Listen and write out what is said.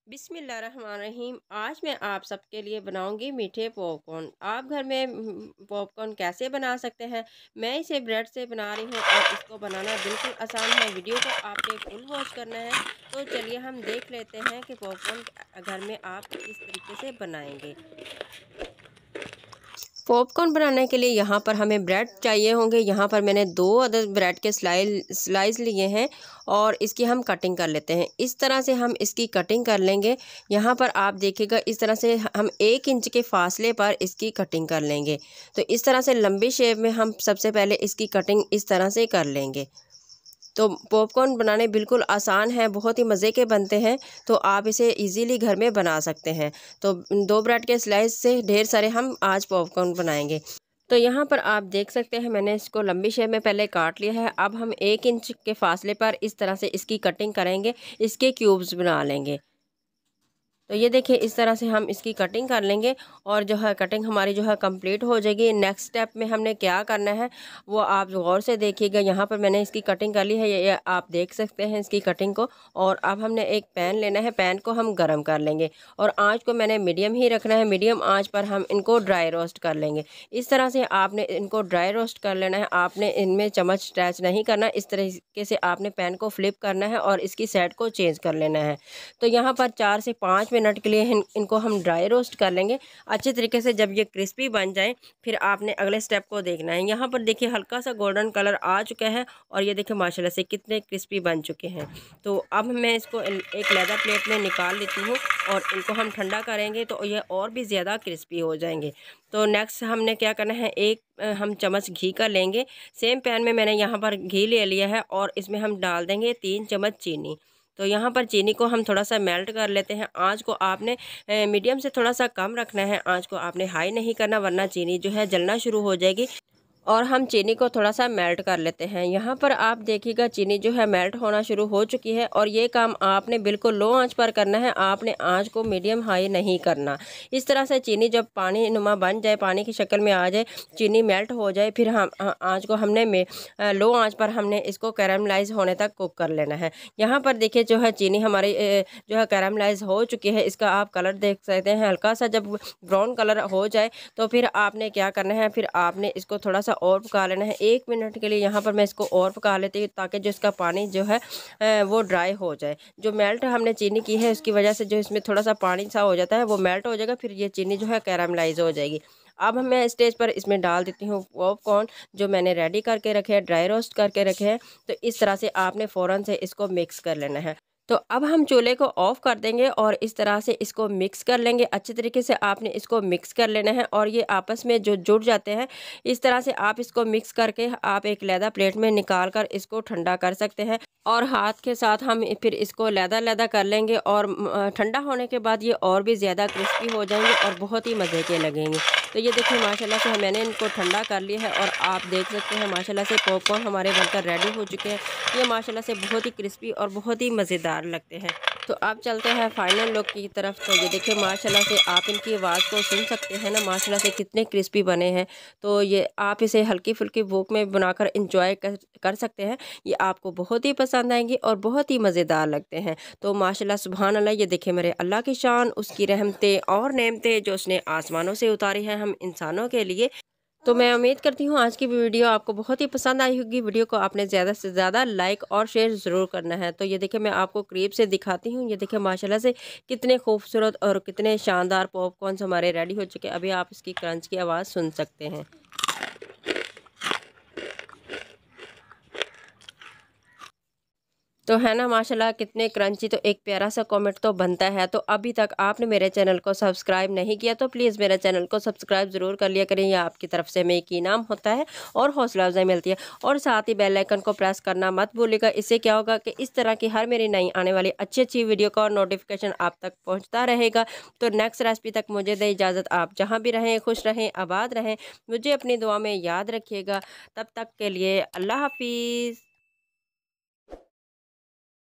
बिस्मिल्लाहिर्रहमानिर्रहीम। आज मैं आप सबके लिए बनाऊंगी मीठे पॉपकॉर्न। आप घर में पॉपकॉर्न कैसे बना सकते हैं? मैं इसे ब्रेड से बना रही हूँ और इसको बनाना बिल्कुल आसान है। वीडियो को आपने फुल वॉच करना है। तो चलिए हम देख लेते हैं कि पॉपकॉर्न घर में आप किस तरीके से बनाएंगे। पॉपकॉर्न बनाने के लिए यहाँ पर हमें ब्रेड चाहिए होंगे। यहाँ पर मैंने 2 अदद ब्रेड के स्लाइस लिए हैं और इसकी हम कटिंग कर लेते हैं। इस तरह से हम इसकी कटिंग कर लेंगे। यहाँ पर आप देखिएगा, इस तरह से हम 1 इंच के फासले पर इसकी कटिंग कर लेंगे। तो इस तरह से लंबी शेप में हम सबसे पहले इसकी कटिंग इस तरह से कर लेंगे। तो पॉपकॉर्न बनाने बिल्कुल आसान है, बहुत ही मज़े के बनते हैं। तो आप इसे इजीली घर में बना सकते हैं। तो 2 ब्रेड के स्लाइस से ढेर सारे हम आज पॉपकॉर्न बनाएंगे। तो यहाँ पर आप देख सकते हैं, मैंने इसको लंबी शेप में पहले काट लिया है। अब हम 1 इंच के फासले पर इस तरह से इसकी कटिंग करेंगे, इसके क्यूब्स बना लेंगे। तो ये देखिए, इस तरह से हम इसकी कटिंग कर लेंगे और जो है कटिंग हमारी जो है कंप्लीट हो जाएगी। नेक्स्ट स्टेप में हमने क्या करना है वो आप गौर से देखिएगा। यहाँ पर मैंने इसकी कटिंग कर ली है, ये आप देख सकते हैं इसकी कटिंग को। और अब हमने एक पैन लेना है, पैन को हम गर्म कर लेंगे और आँच को मैंने मीडियम ही रखना है। मीडियम आँच पर हम इनको ड्राई रोस्ट कर लेंगे। इस तरह से आपने इनको ड्राई रोस्ट कर लेना है। आपने इनमें चम्मच टच नहीं करना। इस तरीके से आपने पैन को फ्लिप करना है और इसकी साइड को चेंज कर लेना है। तो यहाँ पर 4 से 5 मिनट के लिए इनको हम ड्राई रोस्ट कर लेंगे अच्छे तरीके से। जब ये क्रिस्पी बन जाए फिर आपने अगले स्टेप को देखना है। यहाँ पर देखिए हल्का सा गोल्डन कलर आ चुका है और ये देखिए माशाल्लाह से कितने क्रिस्पी बन चुके हैं। तो अब मैं इसको एक लेदर प्लेट में निकाल लेती हूँ और इनको हम ठंडा करेंगे तो ये और भी ज़्यादा क्रिस्पी हो जाएंगे। तो नेक्स्ट हमने क्या करना है, एक हम चम्मच घी का लेंगे। सेम पैन में मैंने यहाँ पर घी ले लिया है और इसमें हम डाल देंगे 3 चम्मच चीनी। तो यहाँ पर चीनी को हम थोड़ा सा मेल्ट कर लेते हैं। आँच को आपने मीडियम से थोड़ा सा कम रखना है। आँच को आपने हाई नहीं करना, वरना चीनी जो है जलना शुरू हो जाएगी। और हम चीनी को थोड़ा सा मेल्ट कर लेते हैं। यहाँ पर आप देखिएगा चीनी जो है मेल्ट होना शुरू हो चुकी है और ये काम आपने बिल्कुल लो आंच पर करना है। आपने आंच को मीडियम हाई नहीं करना। इस तरह से चीनी जब पानी नुमा बन जाए, पानी की शक्ल में आ जाए, चीनी मेल्ट हो जाए, फिर हम आंच को हमने लो आंच पर हमने इसको कैरामलाइज होने तक कुक कर लेना है। यहाँ पर देखिए जो है चीनी हमारी जो है कैरामलाइज हो चुकी है। इसका आप कलर देख सकते हैं। हल्का सा जब ब्राउन कलर हो जाए तो फिर आपने क्या करना है, फिर आपने इसको थोड़ा सा और पका लेना है 1 मिनट के लिए। यहाँ पर मैं इसको और पका लेती हूँ ताकि जो इसका पानी जो है वो ड्राई हो जाए। जो मेल्ट हमने चीनी की है उसकी वजह से जो इसमें थोड़ा सा पानी सा हो जाता है वो मेल्ट हो जाएगा, फिर ये चीनी जो है कैरामलाइज हो जाएगी। अब मैं स्टेज पर इसमें डाल देती हूँ पॉपकॉर्न जो मैंने रेडी करके रखे हैं, ड्राई रोस्ट करके रखे हैं। तो इस तरह से आपने फ़ौरन से इसको मिक्स कर लेना है। तो अब हम चूल्हे को ऑफ कर देंगे और इस तरह से इसको मिक्स कर लेंगे। अच्छे तरीके से आपने इसको मिक्स कर लेना है और ये आपस में जो जुड़ जाते हैं, इस तरह से आप इसको मिक्स करके आप एक लैदा प्लेट में निकाल कर इसको ठंडा कर सकते हैं। और हाथ के साथ हम फिर इसको लैदा लैदा कर लेंगे और ठंडा होने के बाद ये और भी ज़्यादा क्रिस्पी हो जाएंगे और बहुत ही मज़े के लगेंगे। तो ये देखिए माशाल्लाह से मैंने इनको ठंडा कर लिया है और आप देख सकते हैं माशाल्लाह से पॉपकॉर्न हमारे बनकर रेडी हो चुके हैं। ये माशाल्लाह से बहुत ही क्रिस्पी और बहुत ही मज़ेदार लगते हैं। तो अब चलते हैं फाइनल लुक की तरफ। तो ये देखिए माशाल्लाह से आप इनकी आवाज़ को सुन सकते हैं ना, माशाल्लाह से कितने क्रिस्पी बने हैं। तो ये आप इसे हल्की फुल्की भूख में बनाकर इंजॉय कर सकते हैं। ये आपको बहुत ही पसंद आएंगे और बहुत ही मज़ेदार लगते हैं। तो माशाल्लाह सुभान अल्लाह, ये देखिए मेरे अल्लाह की शान, उसकी रहमतें और नेमतें जो उसने आसमानों से उतारी हैं हम इंसानों के लिए। तो मैं उम्मीद करती हूँ आज की वीडियो आपको बहुत ही पसंद आई होगी। वीडियो को आपने ज़्यादा से ज़्यादा लाइक और शेयर ज़रूर करना है। तो ये देखिए मैं आपको करीब से दिखाती हूँ। ये देखिए माशाल्लाह से कितने खूबसूरत और कितने शानदार पॉपकॉर्न्स हमारे रेडी हो चुके हैं। अभी आप इसकी क्रंच की आवाज़ सुन सकते हैं। तो है ना माशाल्लाह कितने क्रंची। तो एक प्यारा सा कमेंट तो बनता है। तो अभी तक आपने मेरे चैनल को सब्सक्राइब नहीं किया तो प्लीज़ मेरे चैनल को सब्सक्राइब ज़रूर कर लिया करें। यह आपकी तरफ से हमें एक इनाम होता है और हौसला अफजाई मिलती है। और साथ ही बेल आइकन को प्रेस करना मत भूलिएगा। इससे क्या होगा कि इस तरह की हर मेरी नई आने वाली अच्छी अच्छी वीडियो का नोटिफिकेशन आप तक पहुँचता रहेगा। तो नेक्स्ट रेसिपी तक मुझे दे इजाज़त। आप जहाँ भी रहें खुश रहें, आबाद रहें, मुझे अपनी दुआ में याद रखिएगा। तब तक के लिए अल्लाह हाफिज़।